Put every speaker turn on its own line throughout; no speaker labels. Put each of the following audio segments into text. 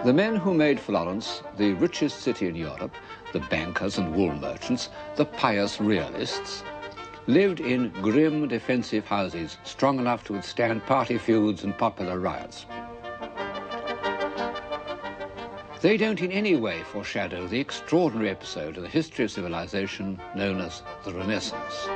The men who made Florence the richest city in Europe, the bankers and wool merchants, the pious realists, lived in grim defensive houses strong enough to withstand party feuds and popular riots. They don't in any way foreshadow the extraordinary episode in the history of civilization known as the Renaissance.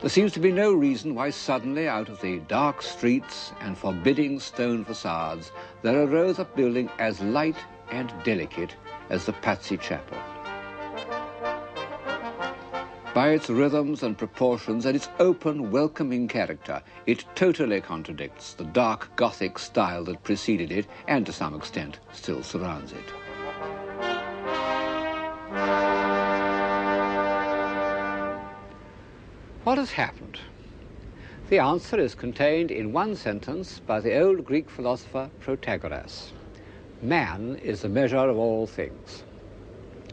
There seems to be no reason why suddenly out of the dark streets and forbidding stone facades there arose a building as light and delicate as the Patsy Chapel. By its rhythms and proportions and its open, welcoming character, it totally contradicts the dark Gothic style that preceded it and to some extent still surrounds it. What has happened? The answer is contained in one sentence by the old Greek philosopher Protagoras. Man is the measure of all things.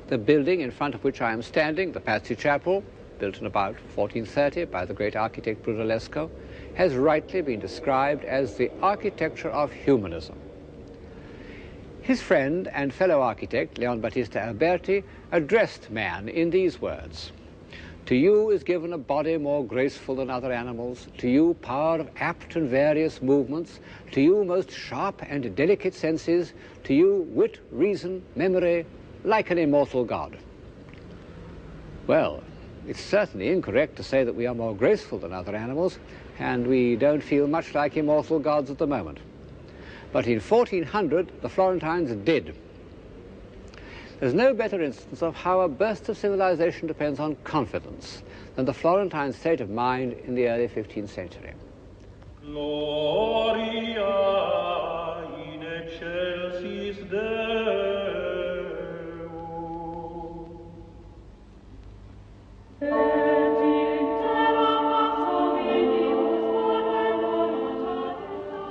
The building in front of which I am standing, the Patsy Chapel, built in about 1430 by the great architect Brunellesco, has rightly been described as the architecture of humanism. His friend and fellow architect, Leon Battista Alberti, addressed man in these words: "To you is given a body more graceful than other animals, to you power of apt and various movements, to you most sharp and delicate senses, to you wit, reason, memory, like an immortal God." Well, it's certainly incorrect to say that we are more graceful than other animals, and we don't feel much like immortal gods at the moment. But in 1400, the Florentines did. There's no better instance of how a burst of civilization depends on confidence than the Florentine state of mind in the early 15th century.
Gloria in excelsis Deo.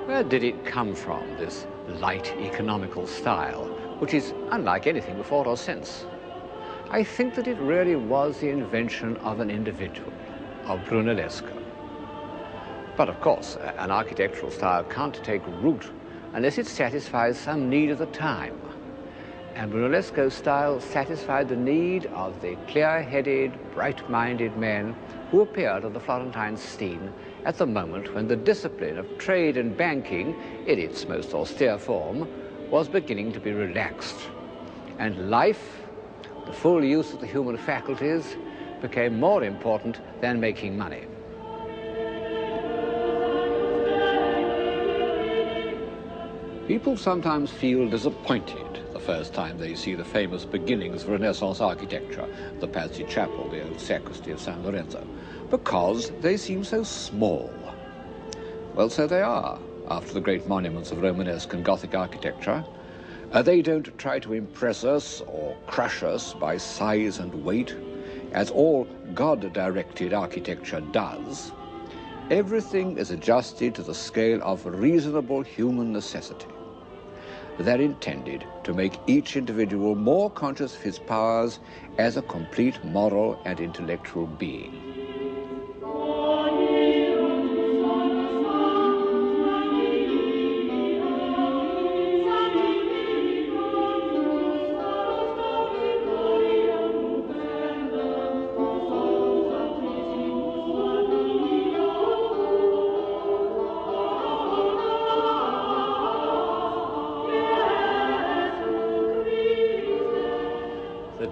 Where did it come from, this light economical style, which is unlike anything before or since? I think that it really was the invention of an individual, of Brunellesco. But of course, an architectural style can't take root unless it satisfies some need of the time. And Brunellesco's style satisfied the need of the clear-headed, bright-minded men who appeared on the Florentine scene at the moment when the discipline of trade and banking, in its most austere form, was beginning to be relaxed. And life, the full use of the human faculties, became more important than making money. People sometimes feel disappointed the first time they see the famous beginnings of Renaissance architecture, the Patsy Chapel, the old sacristy of San Lorenzo, because they seem so small. Well, so they are, after the great monuments of Romanesque and Gothic architecture. They don't try to impress us or crush us by size and weight, as all God-directed architecture does. Everything is adjusted to the scale of reasonable human necessity. They're intended to make each individual more conscious of his powers as a complete moral and intellectual being.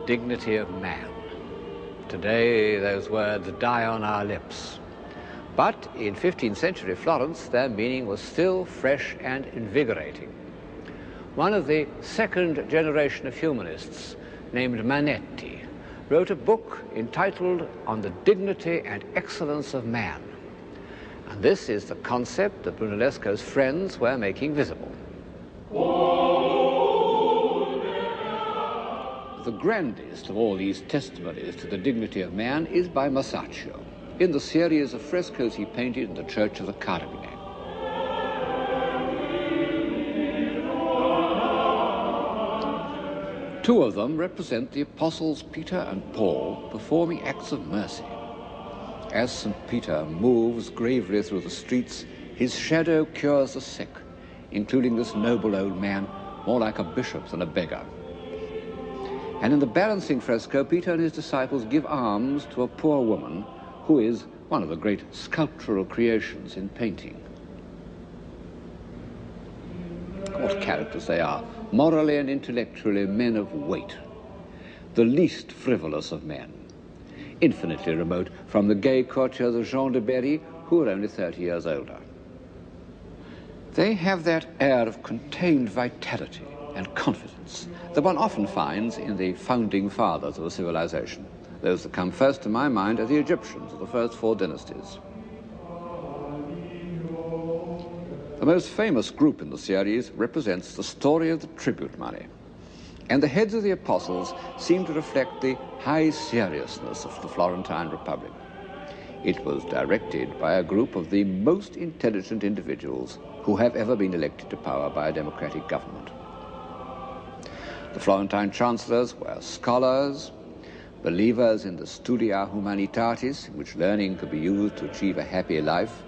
Dignity of man. Today, those words die on our lips. But in 15th century Florence, their meaning was still fresh and invigorating. One of the second generation of humanists, named Manetti, wrote a book entitled On the Dignity and Excellence of Man. And this is the concept that Brunellesco's friends were making visible. The grandest of all these testimonies to the dignity of man is by Masaccio, in the series of frescoes he painted in the Church of the Carmine. Two of them represent the apostles Peter and Paul performing acts of mercy. As St. Peter moves gravely through the streets, his shadow cures the sick, including this noble old man, more like a bishop than a beggar. And in the balancing fresco, Peter and his disciples give alms to a poor woman who is one of the great sculptural creations in painting. What characters they are, morally and intellectually men of weight, the least frivolous of men, infinitely remote from the gay courtiers of Jean de Berry, who were only 30 years older. They have that air of contained vitality and confidence that one often finds in the founding fathers of a civilization. Those that come first to my mind are the Egyptians of the first 4 dynasties. The most famous group in the series represents the story of the tribute money. And the heads of the apostles seem to reflect the high seriousness of the Florentine Republic. It was directed by a group of the most intelligent individuals who have ever been elected to power by a democratic government. The Florentine chancellors were scholars, believers in the studia humanitatis, in which learning could be used to achieve a happy life,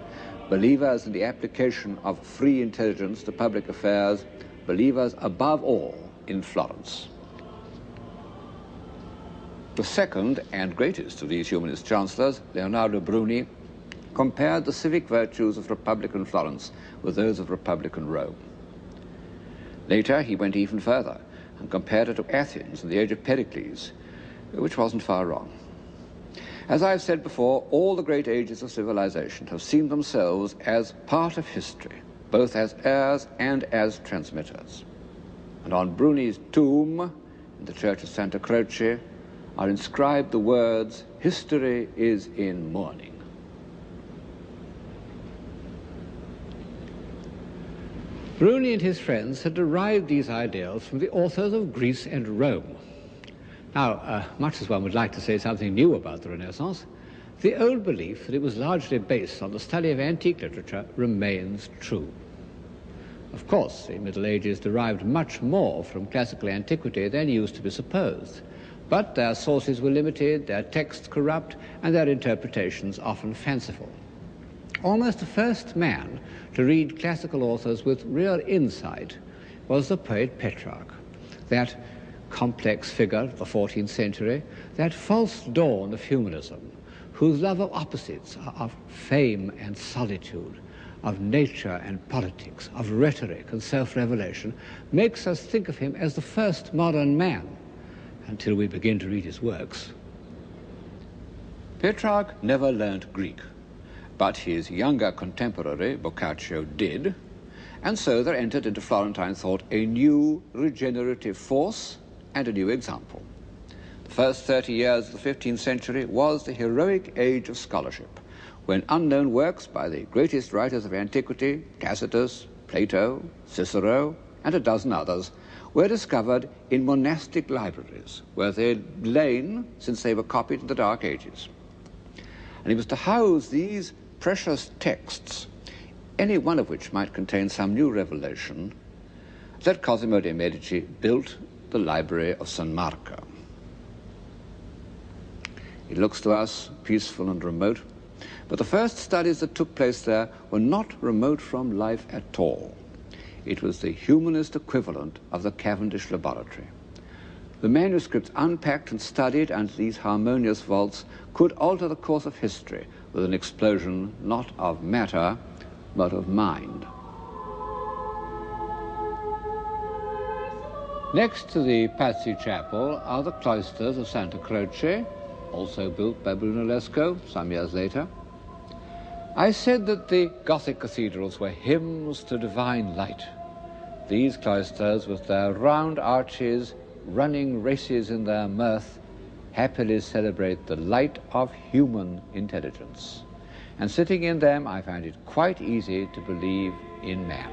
believers in the application of free intelligence to public affairs, believers above all in Florence. The second and greatest of these humanist chancellors, Leonardo Bruni, compared the civic virtues of Republican Florence with those of Republican Rome. Later, he went even further and compared it to Athens in the age of Pericles, which wasn't far wrong. As I've said before, all the great ages of civilization have seen themselves as part of history, both as heirs and as transmitters. And on Bruni's tomb in the church of Santa Croce are inscribed the words, "History is in mourning." Bruni and his friends had derived these ideals from the authors of Greece and Rome. Now, much as one would like to say something new about the Renaissance, the old belief that it was largely based on the study of antique literature remains true. Of course, the Middle Ages derived much more from classical antiquity than used to be supposed, but their sources were limited, their texts corrupt, and their interpretations often fanciful. Almost the first man to read classical authors with real insight was the poet Petrarch, that complex figure of the 14th century, that false dawn of humanism, whose love of opposites, of fame and solitude, of nature and politics, of rhetoric and self-revelation, makes us think of him as the first modern man, until we begin to read his works. Petrarch never learned Greek, but his younger contemporary, Boccaccio, did, and so there entered into Florentine thought a new regenerative force and a new example. The first 30 years of the 15th century was the heroic age of scholarship, when unknown works by the greatest writers of antiquity, Tacitus, Plato, Cicero, and a dozen others, were discovered in monastic libraries, where they'd lain since they were copied in the Dark Ages. And it was to house these precious texts, any one of which might contain some new revelation, that Cosimo de' Medici built the library of San Marco. It looks to us peaceful and remote, but the first studies that took place there were not remote from life at all. It was the humanist equivalent of the Cavendish laboratory. The manuscripts unpacked and studied under these harmonious vaults could alter the course of history with an explosion not of matter, but of mind. Next to the Pazzi Chapel are the cloisters of Santa Croce, also built by Brunellesco some years later. I said that the Gothic cathedrals were hymns to divine light. These cloisters, with their round arches, running races in their mirth, happily celebrate the light of human intelligence. And sitting in them, I find it quite easy to believe in man.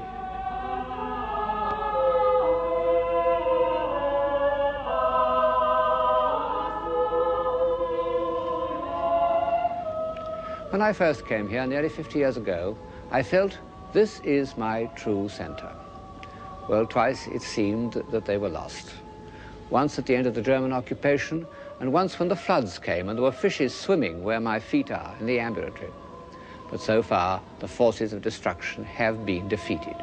When I first came here nearly 50 years ago, I felt this is my true center. Well, twice it seemed that they were lost. Once at the end of the German occupation, and once when the floods came and there were fishes swimming where my feet are in the ambulatory. But so far, the forces of destruction have been defeated.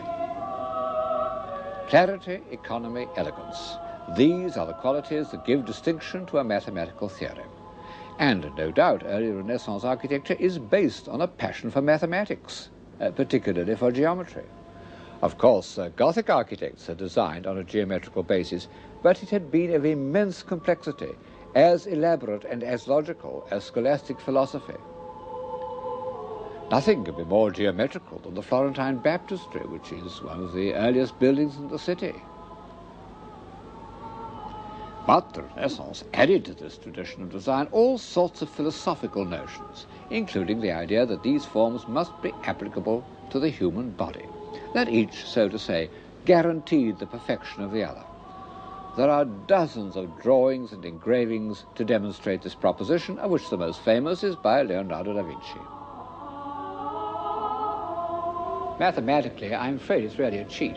Clarity, economy, elegance. These are the qualities that give distinction to a mathematical theory. And no doubt early Renaissance architecture is based on a passion for mathematics, particularly for geometry. Of course, Gothic architects had designed on a geometrical basis, but it had been of immense complexity, as elaborate and as logical as scholastic philosophy. Nothing could be more geometrical than the Florentine baptistry, which is one of the earliest buildings in the city. But the Renaissance added to this tradition of design all sorts of philosophical notions, including the idea that these forms must be applicable to the human body, that each, so to say, guaranteed the perfection of the other. There are dozens of drawings and engravings to demonstrate this proposition, of which the most famous is by Leonardo da Vinci. Mathematically, I'm afraid it's really a cheat,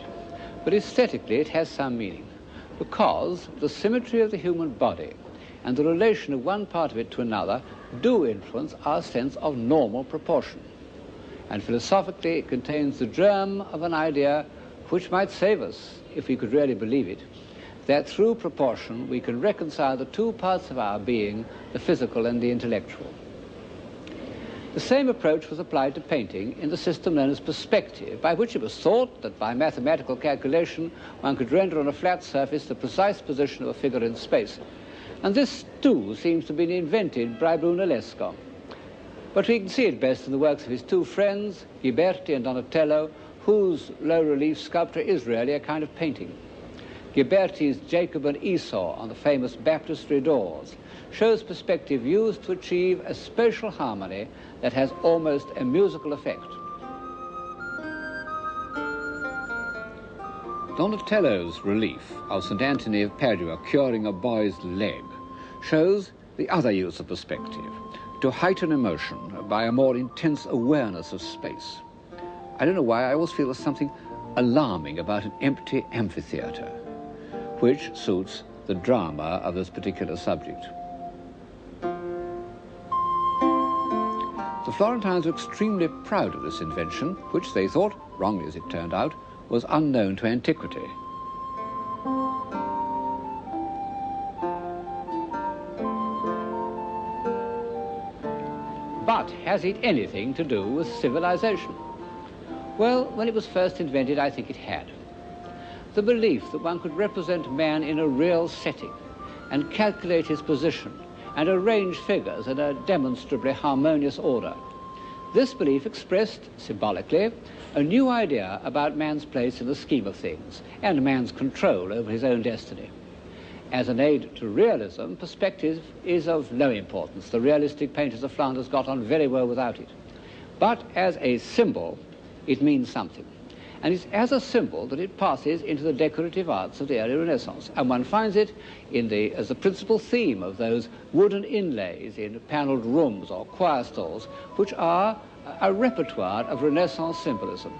but aesthetically it has some meaning, because the symmetry of the human body and the relation of one part of it to another do influence our sense of normal proportion. And philosophically, it contains the germ of an idea which might save us, if we could really believe it, that through proportion we can reconcile the two parts of our being, the physical and the intellectual. The same approach was applied to painting in the system known as perspective, by which it was thought that by mathematical calculation one could render on a flat surface the precise position of a figure in space. And this, too, seems to have been invented by Brunellesco. But we can see it best in the works of his two friends, Ghiberti and Donatello, whose low-relief sculpture is really a kind of painting. Ghiberti's Jacob and Esau on the famous baptistry doors shows perspective used to achieve a spatial harmony that has almost a musical effect. Donatello's relief of St. Anthony of Padua curing a boy's leg shows the other use of perspective, to heighten emotion by a more intense awareness of space. I don't know why I always feel there's something alarming about an empty amphitheater, which suits the drama of this particular subject. The Florentines were extremely proud of this invention, which they thought, wrongly as it turned out, was unknown to antiquity. But has it anything to do with civilization? Well, when it was first invented, I think it had. The belief that one could represent man in a real setting and calculate his position and arrange figures in a demonstrably harmonious order. This belief expressed, symbolically, a new idea about man's place in the scheme of things and man's control over his own destiny. As an aid to realism, perspective is of no importance. The realistic painters of Flanders got on very well without it. But as a symbol, it means something. And it's as a symbol that it passes into the decorative arts of the early Renaissance. And one finds it as the principal theme of those wooden inlays in panelled rooms or choir stalls, which are a repertoire of Renaissance symbolism.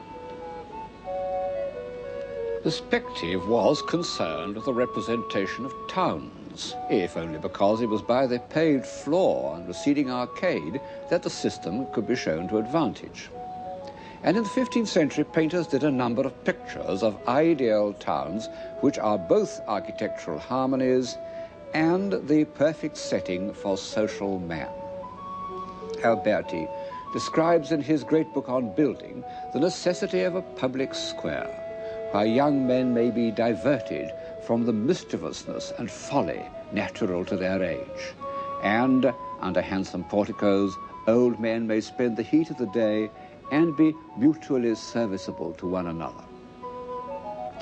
Perspective was concerned with the representation of towns, if only because it was by the paved floor and receding arcade that the system could be shown to advantage. And in the 15th century, painters did a number of pictures of ideal towns which are both architectural harmonies and the perfect setting for social man. Alberti describes in his great book on building the necessity of a public square, where young men may be diverted from the mischievousness and folly natural to their age, and under handsome porticos, old men may spend the heat of the day and be mutually serviceable to one another.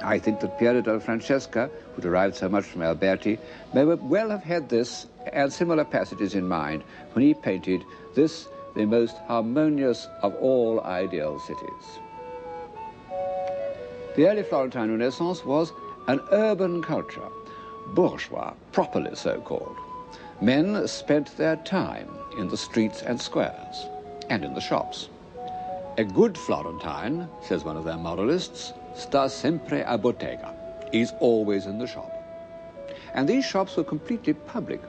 I think that Piero della Francesca, who derived so much from Alberti, may well have had this and similar passages in mind when he painted this, the most harmonious of all ideal cities. The early Florentine Renaissance was an urban culture, bourgeois, properly so-called. Men spent their time in the streets and squares, and in the shops. A good Florentine, says one of their moralists, sta sempre a bottega, is always in the shop. And these shops were completely public.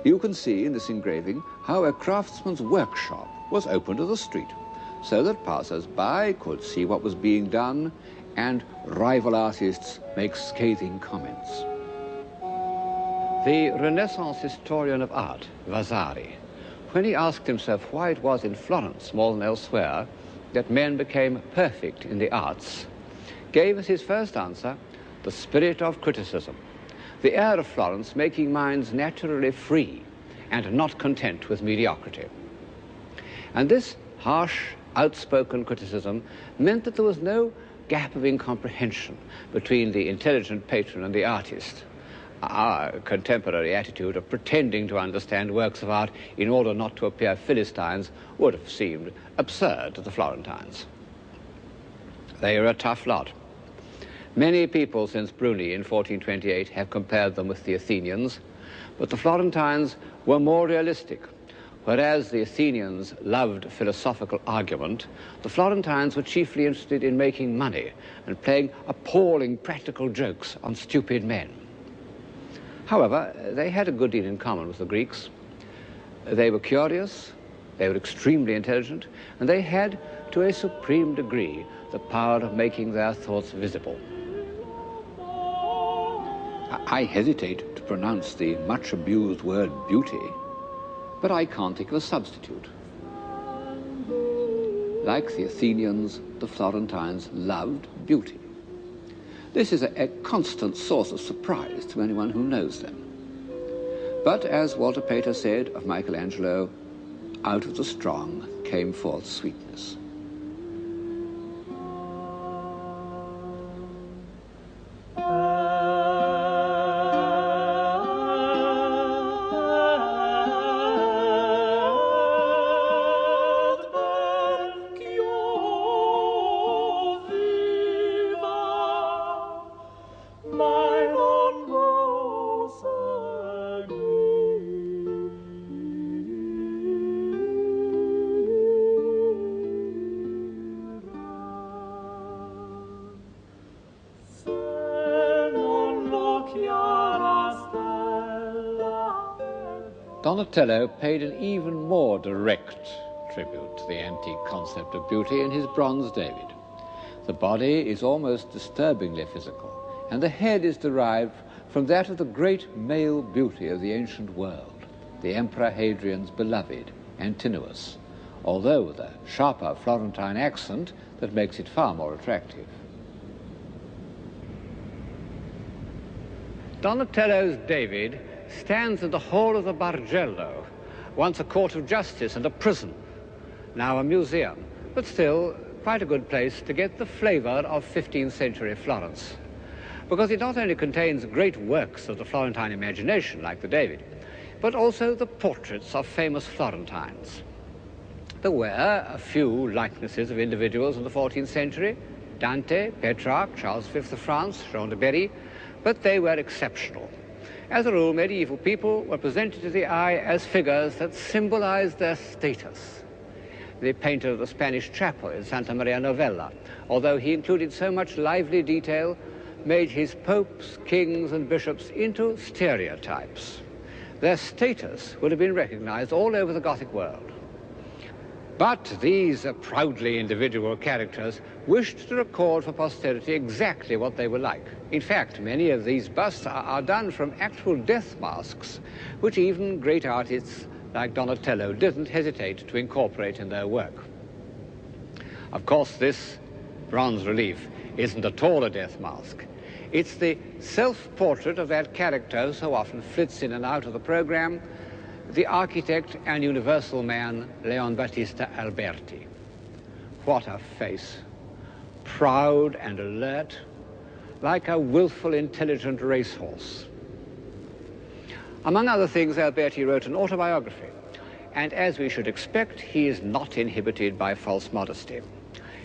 You can see in this engraving how a craftsman's workshop was open to the street, so that passers-by could see what was being done and rival artists make scathing comments. The Renaissance historian of art, Vasari, when he asked himself why it was in Florence more than elsewhere that men became perfect in the arts, gave as his first answer the spirit of criticism, the air of Florence making minds naturally free and not content with mediocrity. And this harsh, outspoken criticism meant that there was no gap of incomprehension between the intelligent patron and the artist. Our contemporary attitude of pretending to understand works of art in order not to appear Philistines would have seemed absurd to the Florentines. They are a tough lot. Many people since Bruni in 1428 have compared them with the Athenians, but the Florentines were more realistic. Whereas the Athenians loved philosophical argument, the Florentines were chiefly interested in making money and playing appalling practical jokes on stupid men. However, they had a good deal in common with the Greeks. They were curious, they were extremely intelligent, and they had, to a supreme degree, the power of making their thoughts visible. I hesitate to pronounce the much abused word beauty, but I can't think of a substitute. Like the Athenians, the Florentines loved beauty. This is a constant source of surprise to anyone who knows them. But as Walter Pater said of Michelangelo, out of the strong came forth sweetness. Donatello paid an even more direct tribute to the antique concept of beauty in his bronze David. The body is almost disturbingly physical, and the head is derived from that of the great male beauty of the ancient world, the Emperor Hadrian's beloved, Antinous, although with a sharper Florentine accent that makes it far more attractive. Donatello's David stands in the hall of the Bargello, once a court of justice and a prison, now a museum, but still quite a good place to get the flavor of 15th century Florence, because it not only contains great works of the Florentine imagination, like the David, but also the portraits of famous Florentines. There were a few likenesses of individuals in the 14th century, Dante, Petrarch, Charles V of France, Jean de Berry, but they were exceptional. As a rule, medieval people were presented to the eye as figures that symbolized their status. The painter of the Spanish chapel in Santa Maria Novella, although he included so much lively detail, made his popes, kings, and bishops into stereotypes. Their status would have been recognized all over the Gothic world. But these proudly individual characters wished to record for posterity exactly what they were like. In fact, many of these busts are done from actual death masks, which even great artists like Donatello didn't hesitate to incorporate in their work. Of course, this bronze relief isn't at all a death mask. It's the self-portrait of that character who so often flits in and out of the program, the architect and universal man, Leon Battista Alberti. What a face! Proud and alert, like a willful, intelligent racehorse. Among other things, Alberti wrote an autobiography, and as we should expect, he is not inhibited by false modesty.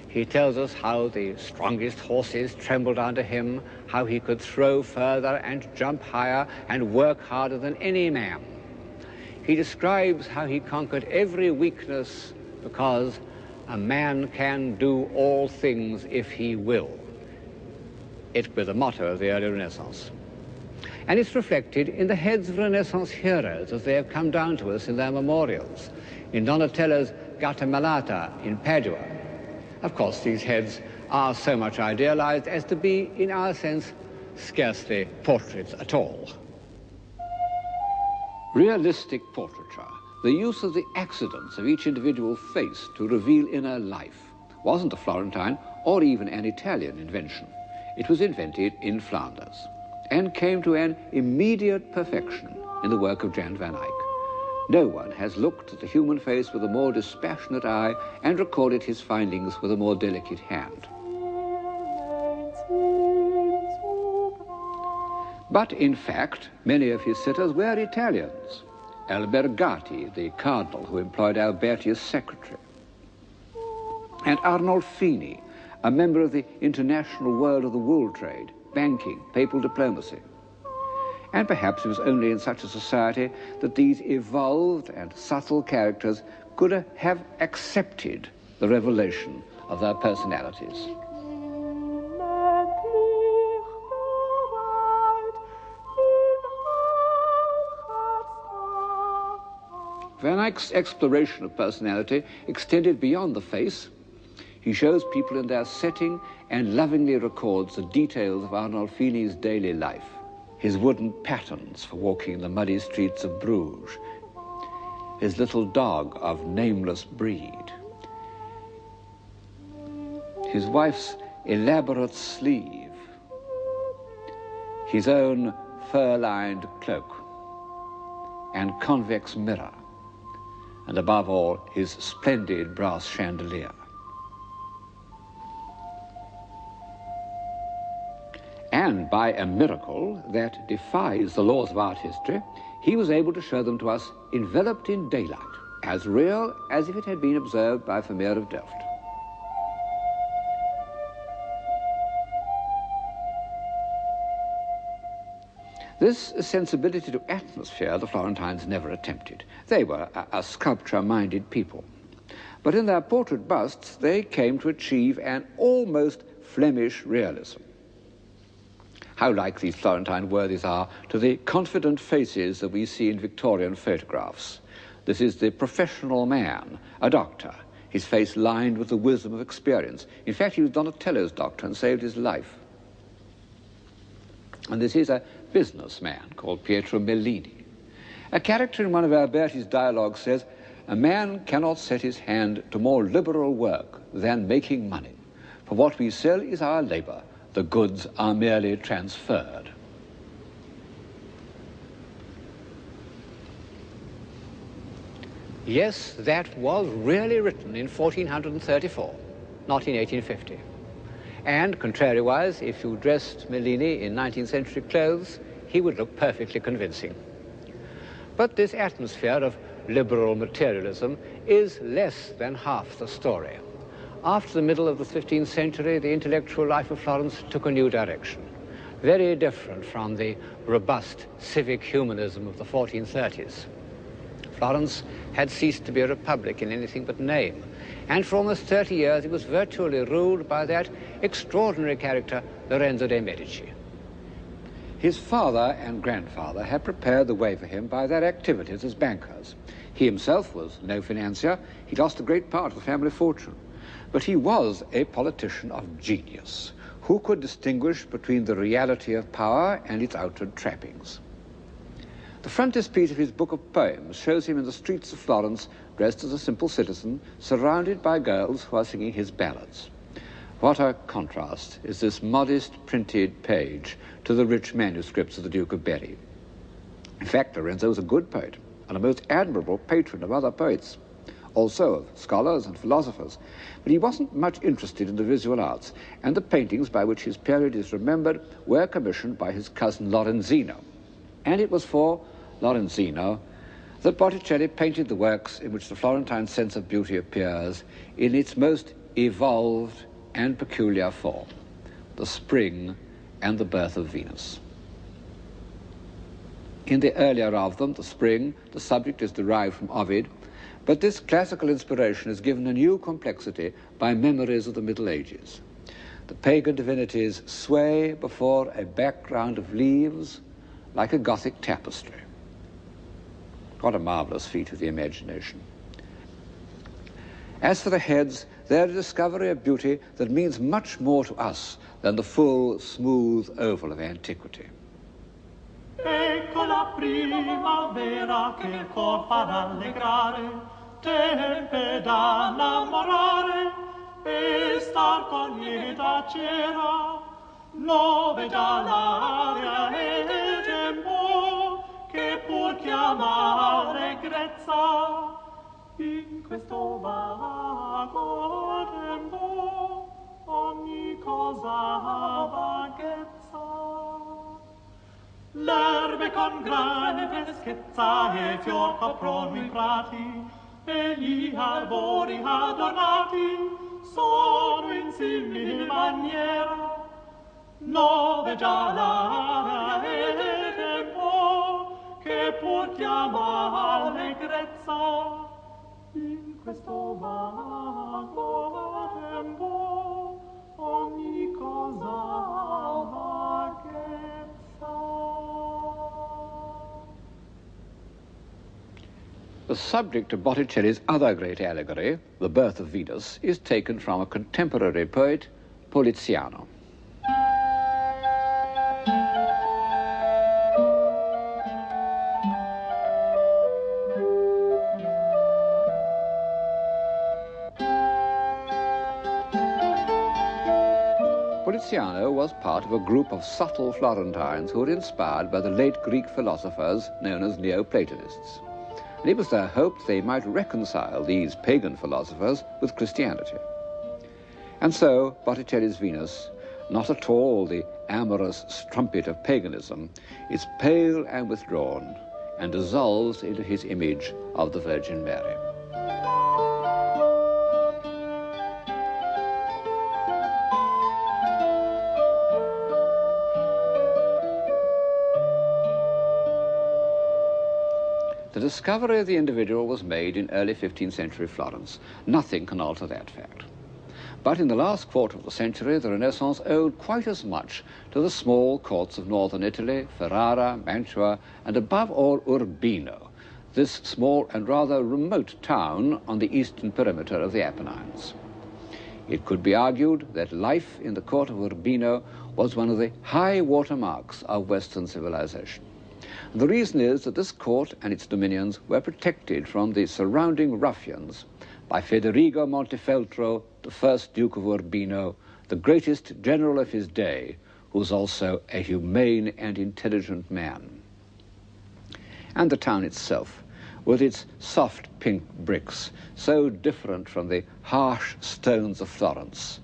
He tells us how the strongest horses trembled under him, how he could throw further and jump higher and work harder than any man. He describes how he conquered every weakness because a man can do all things if he will. It was the motto of the early Renaissance. And it's reflected in the heads of Renaissance heroes as they have come down to us in their memorials, in Donatello's Gattamelata in Padua. Of course, these heads are so much idealized as to be, in our sense, scarcely portraits at all. Realistic portraiture, the use of the accidents of each individual face to reveal inner life, wasn't a Florentine or even an Italian invention. It was invented in Flanders and came to an immediate perfection in the work of Jan van Eyck. No one has looked at the human face with a more dispassionate eye and recorded his findings with a more delicate hand. But in fact, many of his sitters were Italians. Albergati, the cardinal who employed Alberti as secretary, and Arnolfini, a member of the international world of the wool trade, banking, papal diplomacy. And perhaps it was only in such a society that these evolved and subtle characters could have accepted the revelation of their personalities. Van Eyck's exploration of personality extended beyond the face. He shows people in their setting and lovingly records the details of Arnolfini's daily life. His wooden patterns for walking the muddy streets of Bruges, his little dog of nameless breed, his wife's elaborate sleeve, his own fur-lined cloak and convex mirror, and above all, his splendid brass chandelier. And by a miracle that defies the laws of art history, he was able to show them to us enveloped in daylight, as real as if it had been observed by Vermeer of Delft. This sensibility to atmosphere the Florentines never attempted. They were a sculpture-minded people. But in their portrait busts, they came to achieve an almost Flemish realism. How like these Florentine worthies are to the confident faces that we see in Victorian photographs. This is the professional man, a doctor, his face lined with the wisdom of experience. In fact, he was Donatello's doctor and saved his life. And this is a businessman called Pietro Mellini. A character in one of Alberti's dialogues says, "A man cannot set his hand to more liberal work than making money. For what we sell is our labor. The goods are merely transferred." Yes, that was really written in 1434, not in 1850. And contrariwise, if you dressed Mellini in 19th century clothes, he would look perfectly convincing. But this atmosphere of liberal materialism is less than half the story. After the middle of the 15th century, the intellectual life of Florence took a new direction, very different from the robust civic humanism of the 1430s. Florence had ceased to be a republic in anything but name, and for almost 30 years it was virtually ruled by that extraordinary character, Lorenzo de' Medici. His father and grandfather had prepared the way for him by their activities as bankers. He himself was no financier. He lost a great part of the family fortune. But he was a politician of genius who could distinguish between the reality of power and its outward trappings. The frontispiece of his book of poems shows him in the streets of Florence, dressed as a simple citizen, surrounded by girls who are singing his ballads. What a contrast is this modest printed page to the rich manuscripts of the Duke of Berry. In fact, Lorenzo was a good poet and a most admirable patron of other poets, also of scholars and philosophers, but he wasn't much interested in the visual arts, and the paintings by which his period is remembered were commissioned by his cousin Lorenzino. And it was for Lorenzino that Botticelli painted the works in which the Florentine sense of beauty appears in its most evolved and peculiar form, the Spring and the Birth of Venus. In the earlier of them, the Spring, the subject is derived from Ovid, but this classical inspiration is given a new complexity by memories of the Middle Ages. The pagan divinities sway before a background of leaves like a Gothic tapestry. What a marvelous feat of the imagination. As for the heads, they're a discovery of beauty that means much more to us than the full, smooth oval of antiquity.
Ecco la primavera che il cor fa rallegrare, tempe da innamorare e star con lieta cera, nove già l'aria e tempo che pur chiama allegrezza. In questo vago tempo ogni cosa ha vaghezza. L'erbe con grande freschezza e fior coprono i prati, e gli arbori adornati sono in simil maniera. Nove già l'aria e tempo che pur chiama allegrezza. In questo vago tempo ogni cosa ha vaghezza.
The subject of Botticelli's other great allegory, The Birth of Venus, is taken from a contemporary poet, Poliziano. Poliziano was part of a group of subtle Florentines who were inspired by the late Greek philosophers known as Neoplatonists. And it was their hope they might reconcile these pagan philosophers with Christianity. And so Botticelli's Venus, not at all the amorous strumpet of paganism, is pale and withdrawn and dissolves into his image of the Virgin Mary. The discovery of the individual was made in early 15th century Florence. Nothing can alter that fact. But in the last quarter of the century, the Renaissance owed quite as much to the small courts of northern Italy, Ferrara, Mantua, and above all Urbino, this small and rather remote town on the eastern perimeter of the Apennines. It could be argued that life in the court of Urbino was one of the high watermarks of Western civilization. The reason is that this court and its dominions were protected from the surrounding ruffians by Federigo Montefeltro, the first Duke of Urbino, the greatest general of his day, who was also a humane and intelligent man. And the town itself, with its soft pink bricks, so different from the harsh stones of Florence,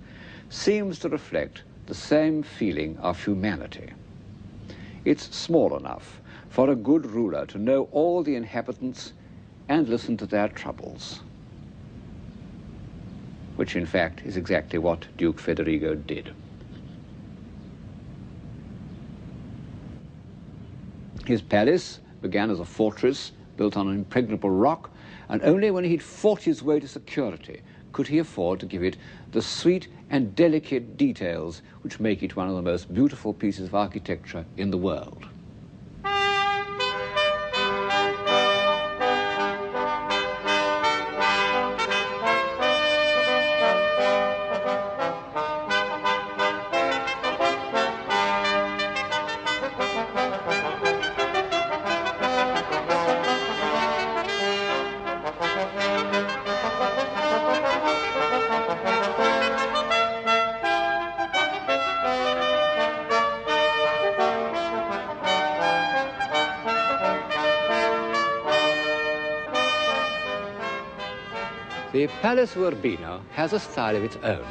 seems to reflect the same feeling of humanity. It's small enough for a good ruler to know all the inhabitants and listen to their troubles, which in fact is exactly what Duke Federigo did. His palace began as a fortress built on an impregnable rock, and only when he'd fought his way to security could he afford to give it the sweet and delicate details which make it one of the most beautiful pieces of architecture in the world. The Palace of Urbino has a style of its own.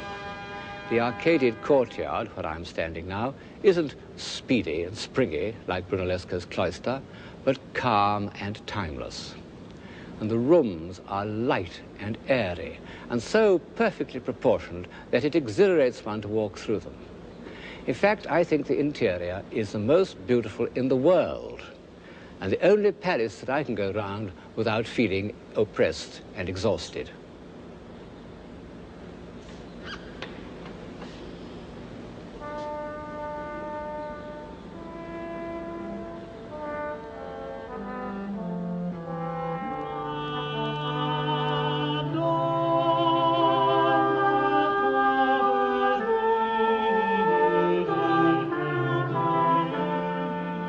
The arcaded courtyard, where I'm standing now, isn't speedy and springy like Brunellesco's cloister, but calm and timeless. And the rooms are light and airy, and so perfectly proportioned that it exhilarates one to walk through them. In fact, I think the interior is the most beautiful in the world, and the only palace that I can go round without feeling oppressed and exhausted.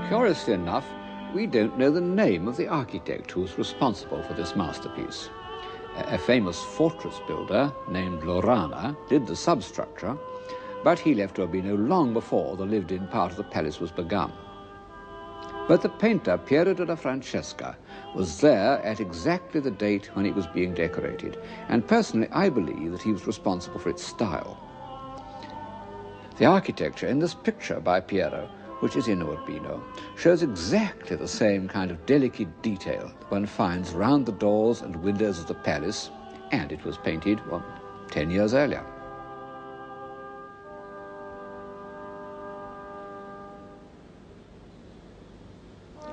Curiously enough, we don't know the name of the architect who was responsible for this masterpiece. A famous fortress builder named Lorana did the substructure, but he left Urbino long before the lived-in part of the palace was begun. But the painter Piero della Francesca was there at exactly the date when it was being decorated, and personally I believe that he was responsible for its style. The architecture in this picture by Piero, which is in Urbino, shows exactly the same kind of delicate detail that one finds round the doors and windows of the palace, and it was painted, 10 years earlier.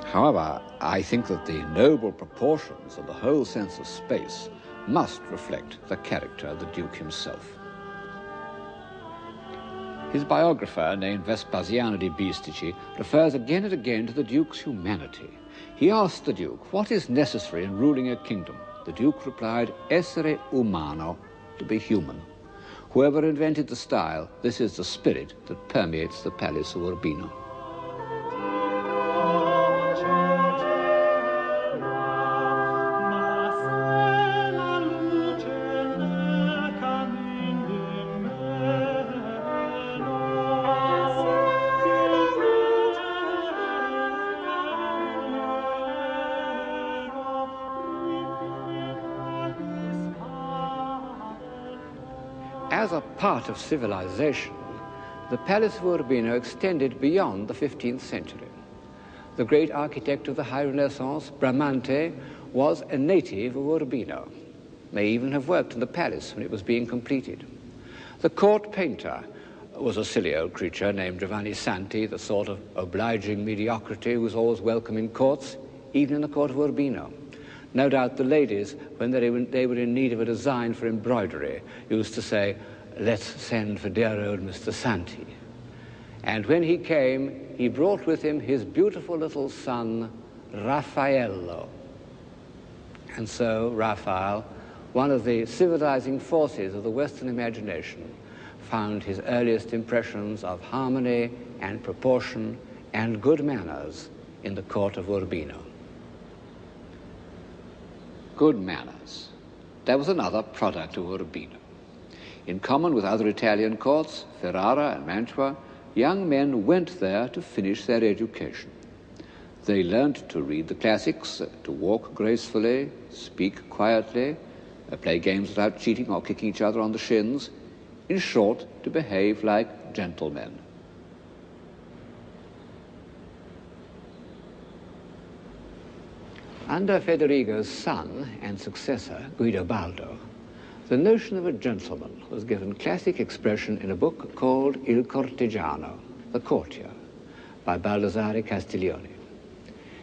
However, I think that the noble proportions and the whole sense of space must reflect the character of the Duke himself. His biographer, named Vespasiano di Bistici, refers again and again to the Duke's humanity. He asked the Duke, what is necessary in ruling a kingdom? The Duke replied, essere umano, to be human. Whoever invented the style, this is the spirit that permeates the Palace of Urbino. As a part of civilization, the Palace of Urbino extended beyond the 15th century. The great architect of the High Renaissance, Bramante, was a native of Urbino, may even have worked in the palace when it was being completed. The court painter was a silly old creature named Giovanni Santi, the sort of obliging mediocrity who was always welcome in courts, even in the court of Urbino. No doubt the ladies, when they were in need of a design for embroidery, used to say, let's send for dear old Mr. Santi. And when he came, he brought with him his beautiful little son, Raffaello. And so Raphael, one of the civilizing forces of the Western imagination, found his earliest impressions of harmony and proportion and good manners in the court of Urbino. Good manners. That was another product of Urbino. In common with other Italian courts, Ferrara and Mantua, young men went there to finish their education. They learned to read the classics, to walk gracefully, speak quietly, play games without cheating or kicking each other on the shins. In short, to behave like gentlemen. Under Federigo's son and successor, Guidobaldo, the notion of a gentleman was given classic expression in a book called Il Cortigiano, the Courtier, by Baldassare Castiglione.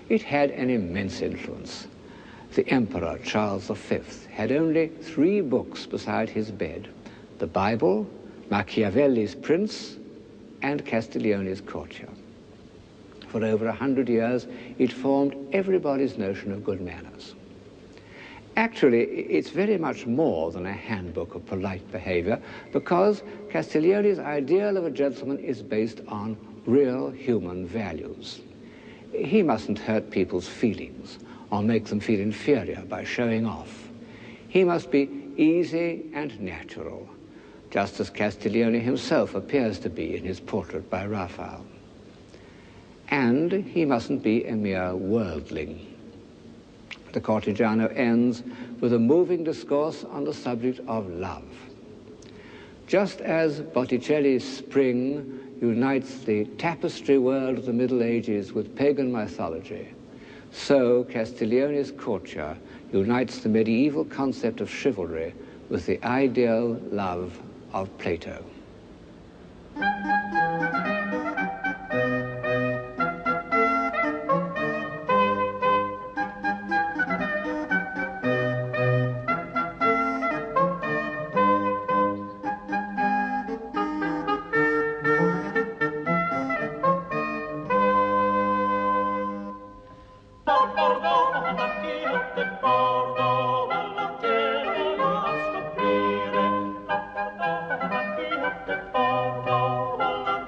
It had an immense influence. The Emperor Charles V had only 3 books beside his bed: the Bible, Machiavelli's Prince, and Castiglione's Courtier. For over 100 years, it formed everybody's notion of good manners. Actually, it's very much more than a handbook of polite behavior, because Castiglione's ideal of a gentleman is based on real human values. He mustn't hurt people's feelings or make them feel inferior by showing off. He must be easy and natural, just as Castiglione himself appears to be in his portrait by Raphael. And he mustn't be a mere worldling. The Cortigiano ends with a moving discourse on the subject of love. Just as Botticelli's Spring unites the tapestry world of the Middle Ages with pagan mythology, so Castiglione's Courtier unites the medieval concept of chivalry with the ideal love of Plato.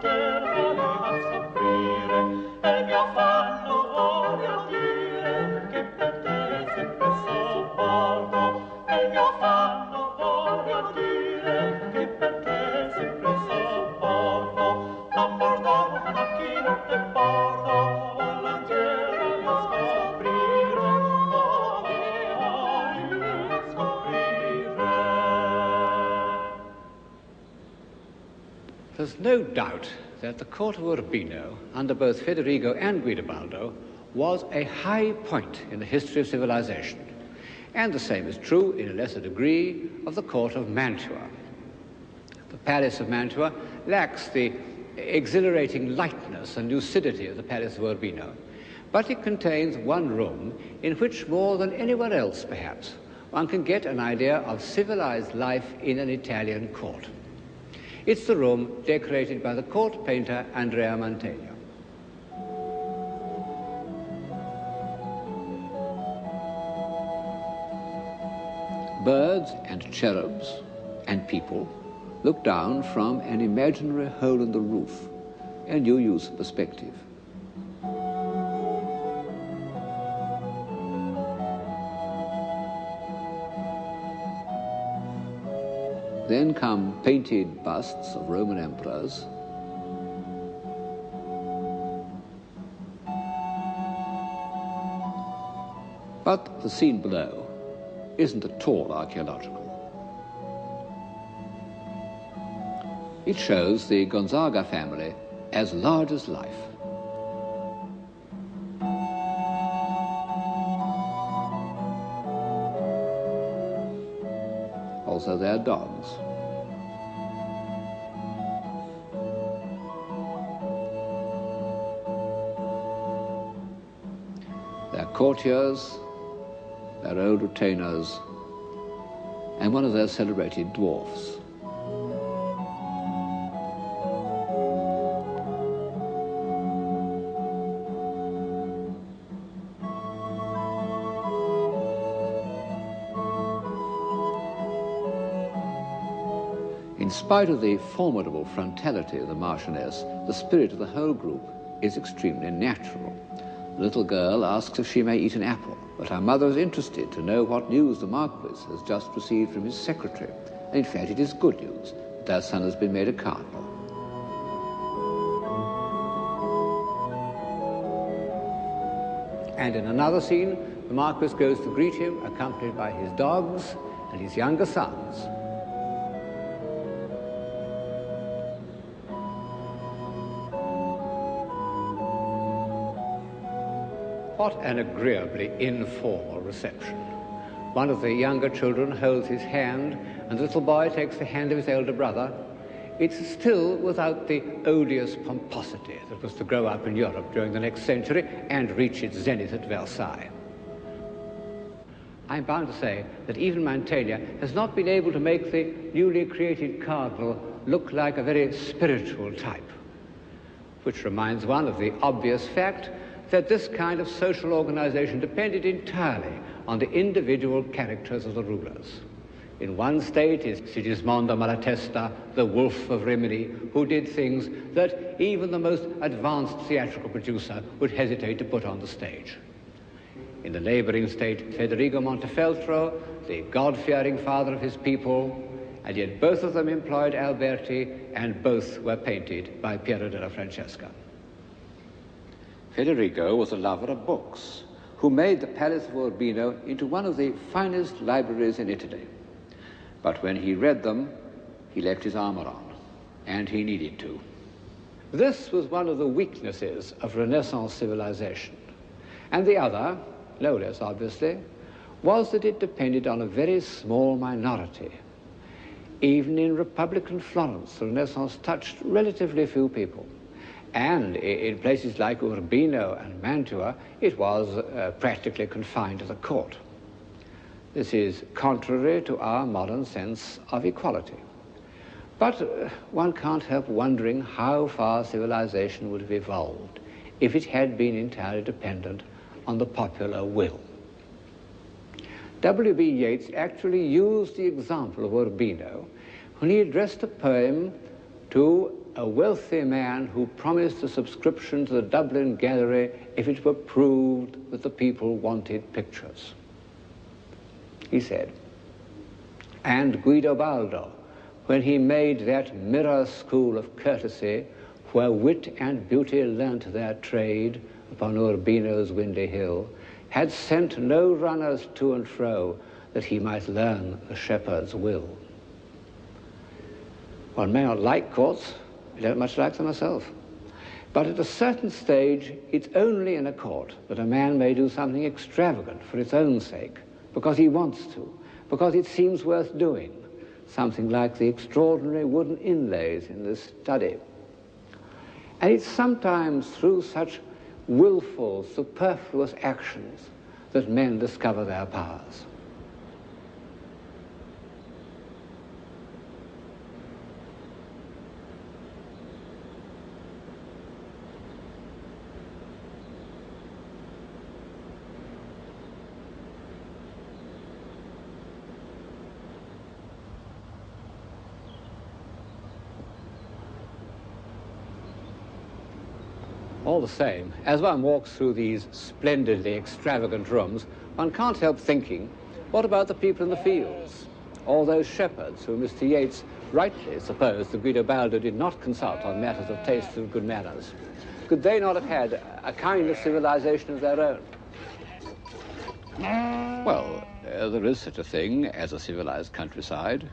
Volentieri
no doubt that the court of Urbino, under both Federigo and Guidobaldo, was a high point in the history of civilization. And the same is true, in a lesser degree, of the court of Mantua. The palace of Mantua lacks the exhilarating lightness and lucidity of the palace of Urbino, but it contains one room in which, more than anywhere else perhaps, one can get an idea of civilized life in an Italian court. It's the room decorated by the court painter Andrea Mantegna. Birds and cherubs and people look down from an imaginary hole in the roof, a new use of perspective. Then come painted busts of Roman emperors, but the scene below isn't at all archaeological. It shows the Gonzaga family as large as life. Also their dogs. Their courtiers, their old retainers, and one of their celebrated dwarfs. In spite of the formidable frontality of the Marchioness, the spirit of the whole group is extremely natural. The little girl asks if she may eat an apple, but her mother is interested to know what news the Marquis has just received from his secretary. And in fact, it is good news that their son has been made a cardinal. And in another scene, the Marquis goes to greet him, accompanied by his dogs and his younger sons. What an agreeably informal reception. One of the younger children holds his hand, and the little boy takes the hand of his elder brother. It's still without the odious pomposity that was to grow up in Europe during the next century and reach its zenith at Versailles. I'm bound to say that even Mantegna has not been able to make the newly created cardinal look like a very spiritual type, which reminds one of the obvious fact that this kind of social organization depended entirely on the individual characters of the rulers. In one state is Sigismondo Malatesta, the wolf of Rimini, who did things that even the most advanced theatrical producer would hesitate to put on the stage. In the neighboring state, Federigo Montefeltro, the God-fearing father of his people, and yet both of them employed Alberti, and both were painted by Piero della Francesca. Federigo was a lover of books, who made the Palace of Urbino into one of the finest libraries in Italy. But when he read them, he left his armor on, and he needed to. This was one of the weaknesses of Renaissance civilization. And the other, no less obviously, was that it depended on a very small minority. Even in Republican Florence, the Renaissance touched relatively few people. And in places like Urbino and Mantua, it was practically confined to the court. This is contrary to our modern sense of equality. But one can't help wondering how far civilization would have evolved if it had been entirely dependent on the popular will. W.B. Yeats actually used the example of Urbino when he addressed a poem to a wealthy man who promised a subscription to the Dublin Gallery if it were proved that the people wanted pictures. He said, and Guidobaldo, when he made that mirror school of courtesy where wit and beauty learnt their trade upon Urbino's windy hill, had sent no runners to and fro that he might learn the shepherd's will. One may not like courts, much like them myself. But at a certain stage, it's only in a court that a man may do something extravagant for its own sake, because he wants to, because it seems worth doing, something like the extraordinary wooden inlays in this study. And it's sometimes through such willful, superfluous actions that men discover their powers. All the same, as one walks through these splendidly extravagant rooms, one can't help thinking, what about the people in the fields? All those shepherds who Mr. Yeats rightly supposed that Guidobaldo did not consult on matters of taste and good manners. Could they not have had a kind of civilization of their own? Well, there is such a thing as a civilized countryside.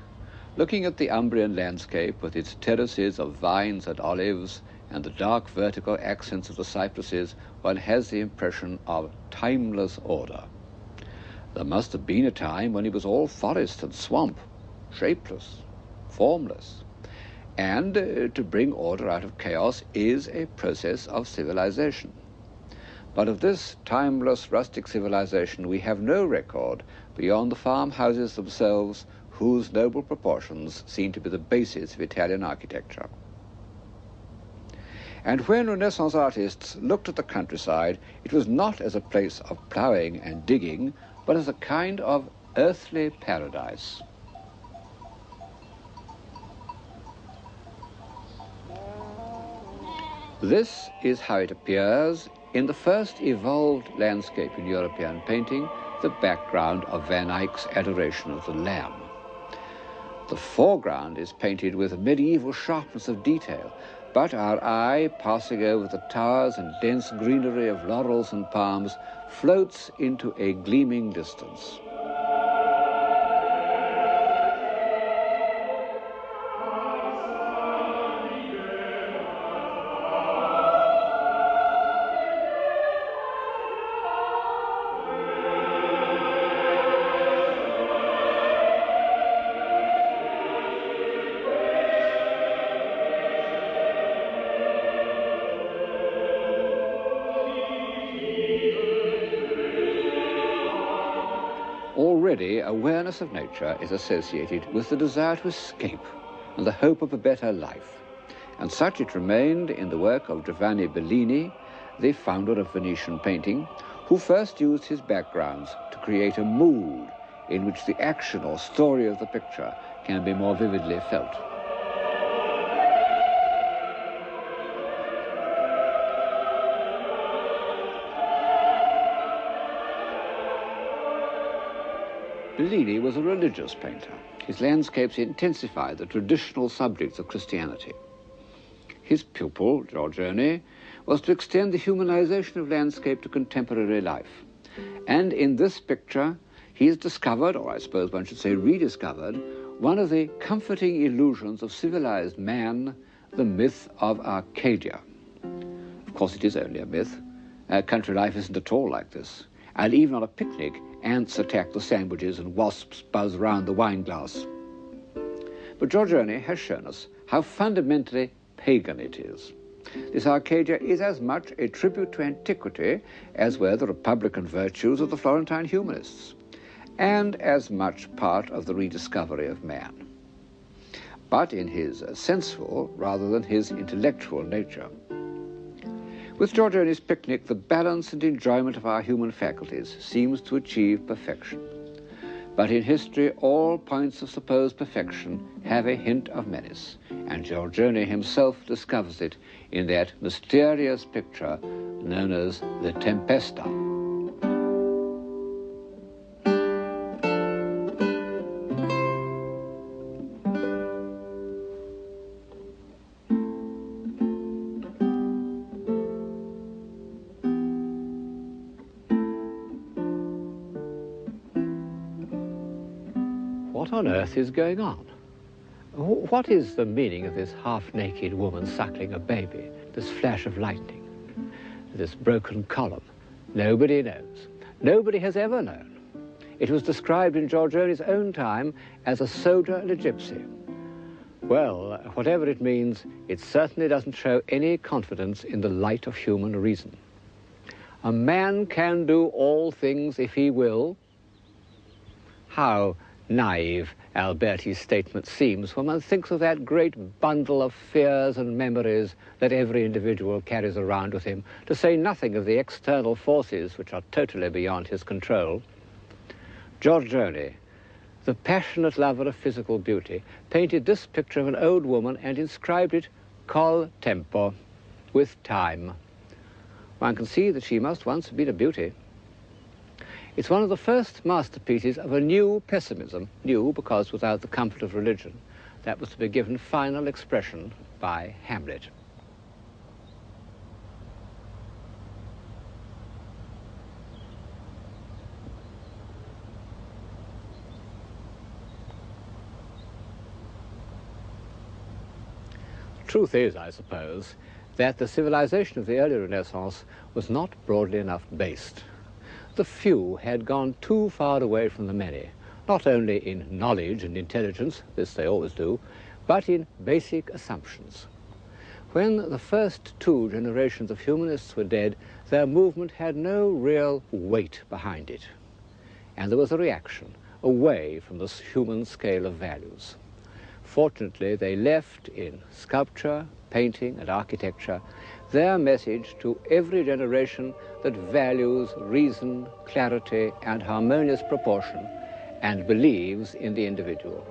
Looking at the Umbrian landscape with its terraces of vines and olives, and the dark vertical accents of the cypresses, one has the impression of timeless order. There must have been a time when it was all forest and swamp, shapeless, formless. And to bring order out of chaos is a process of civilization. But of this timeless rustic civilization we have no record beyond the farmhouses themselves, whose noble proportions seem to be the basis of Italian architecture. And when Renaissance artists looked at the countryside, it was not as a place of ploughing and digging, but as a kind of earthly paradise. This is how it appears in the first evolved landscape in European painting, the background of Van Eyck's Adoration of the Lamb. The foreground is painted with a medieval sharpness of detail, but our eye, passing over the towers and dense greenery of laurels and palms, floats into a gleaming distance. Already, awareness of nature is associated with the desire to escape and the hope of a better life. And such it remained in the work of Giovanni Bellini, the founder of Venetian painting, who first used his backgrounds to create a mood in which the action or story of the picture can be more vividly felt. Bellini was a religious painter. His landscapes intensified the traditional subjects of Christianity. His pupil, Giorgione, was to extend the humanization of landscape to contemporary life. And in this picture, he has discovered, or I suppose one should say rediscovered, one of the comforting illusions of civilized man, the myth of Arcadia. Of course, it is only a myth. Country life isn't at all like this. And even on a picnic, ants attack the sandwiches and wasps buzz round the wine glass. But Giorgione has shown us how fundamentally pagan it is. This Arcadia is as much a tribute to antiquity as were the republican virtues of the Florentine humanists, and as much part of the rediscovery of man, but in his sensual rather than his intellectual nature. With Giorgione's picnic, the balance and enjoyment of our human faculties seems to achieve perfection. But in history, all points of supposed perfection have a hint of menace, and Giorgione himself discovers it in that mysterious picture known as the Tempesta. What on earth is going on? What is the meaning of this half-naked woman suckling a baby, this flash of lightning, this broken column? Nobody knows. Nobody has ever known. It was described in Giorgione's own time as a soldier and a gypsy. Well, whatever it means, it certainly doesn't show any confidence in the light of human reason. A man can do all things if he will. How naive Alberti's statement seems when one thinks of that great bundle of fears and memories that every individual carries around with him, to say nothing of the external forces which are totally beyond his control. Giorgione, the passionate lover of physical beauty, painted this picture of an old woman and inscribed it col tempo, with time. One can see that she must once have been a beauty. It's one of the first masterpieces of a new pessimism, new because without the comfort of religion, that was to be given final expression by Hamlet. Truth is, I suppose, that the civilization of the early Renaissance was not broadly enough based. The few had gone too far away from the many, not only in knowledge and intelligence, this they always do, but in basic assumptions. When the first two generations of humanists were dead, their movement had no real weight behind it. And there was a reaction away from this human scale of values. Fortunately, they left in sculpture, painting, and architecture their message to every generation that values reason, clarity, and harmonious proportion, and believes in the individual.